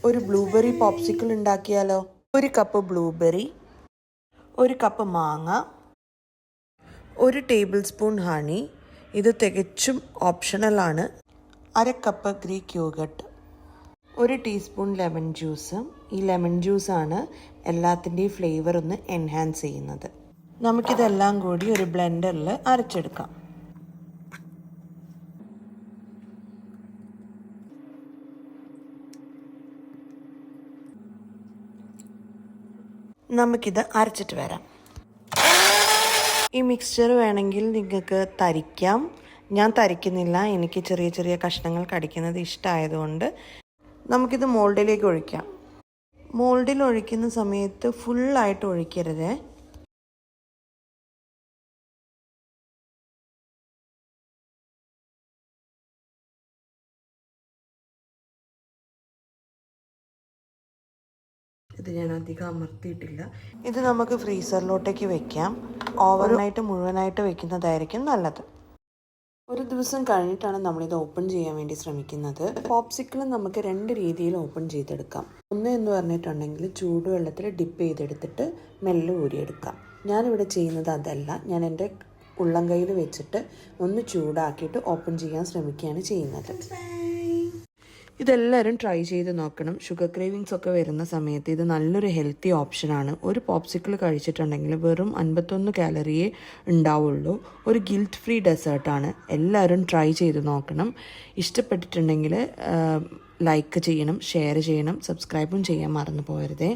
ഒരു blueberry popsicle ഉണ്ടാക്കിയാലോ? 1 cup blueberry, 1 cup മാങ്ങ, 1 ടേബിൾ സ്പൂൺ ഹണി, ഇത് തികച്ചും ഓപ്ഷണലാണ്, 1/2 cup Greek yoghurt, 1 teaspoon lemon juice. ഈ ലെമൺ ജ്യൂസാണ് എല്ലാത്തിൻ്റെയും ഫ്ലേവർ ഒന്ന് എൻഹാൻസ് ചെയ്യുന്നത്. നമുക്കിതെല്ലാം കൂടി ഒരു ബ്ലെൻഡറിൽ അരച്ചെടുക്കാം. നമുക്കിത് അരച്ചിട്ട് വരാം. ഈ മിക്സ്ചർ വേണമെങ്കിൽ നിങ്ങൾക്ക് തരിക്കാം. ഞാൻ തരിക്കുന്നില്ല, എനിക്ക് ചെറിയ ചെറിയ കഷ്ണങ്ങൾ കടിക്കുന്നത് ഇഷ്ടമായതുകൊണ്ട്. നമുക്കിത് മോൾഡിലേക്ക് ഒഴിക്കാം. മോൾഡിൽ ഒഴിക്കുന്ന സമയത്ത് ഫുള്ളായിട്ട് ഒഴിക്കരുത്. ഇത് ഞാൻ അധികം അമർത്തിയിട്ടില്ല. ഇത് നമുക്ക് ഫ്രീസറിലോട്ടേക്ക് വെക്കാം. ഓവർനൈറ്റ് മുഴുവനായിട്ട് വെക്കുന്നതായിരിക്കും നല്ലത്. ഒരു ദിവസം കഴിഞ്ഞിട്ടാണ് നമ്മളിത് ഓപ്പൺ ചെയ്യാൻ വേണ്ടി ശ്രമിക്കുന്നത്. പോപ്സിക്കിൾ നമുക്ക് 2 രീതിയിൽ ഓപ്പൺ ചെയ്തെടുക്കാം. ഒന്ന് എന്ന് പറഞ്ഞിട്ടുണ്ടെങ്കിൽ ചൂടുവെള്ളത്തിൽ ഡിപ്പ് ചെയ്തെടുത്തിട്ട് മെല്ലെ ഊരിയെടുക്കാം. ഞാനിവിടെ ചെയ്യുന്നത് അതല്ല. ഞാൻ എൻ്റെ ഉള്ളം കയ്യിൽ വെച്ചിട്ട് ഒന്ന് ചൂടാക്കിയിട്ട് ഓപ്പൺ ചെയ്യാൻ ശ്രമിക്കുകയാണ് ചെയ്യുന്നത്. ഇതെല്ലാവരും ട്രൈ ചെയ്ത് നോക്കണം. ഷുഗർ ക്രേവിങ്സ് ഒക്കെ വരുന്ന സമയത്ത് ഇത് നല്ലൊരു ഹെൽത്തി ഓപ്ഷനാണ്. ഒരു പോപ്സിക്കിൾ കഴിച്ചിട്ടുണ്ടെങ്കിൽ വെറും 51 കാലറിയേ ഉണ്ടാവുള്ളൂ. ഒരു ഗിൽറ്റ് ഫ്രീ ഡെസേർട്ടാണ്. എല്ലാവരും ട്രൈ ചെയ്ത് നോക്കണം. ഇഷ്ടപ്പെട്ടിട്ടുണ്ടെങ്കിൽ ലൈക്ക് ചെയ്യണം, ഷെയർ ചെയ്യണം, സബ്സ്ക്രൈബും ചെയ്യാൻ മറന്നു പോകരുതേ.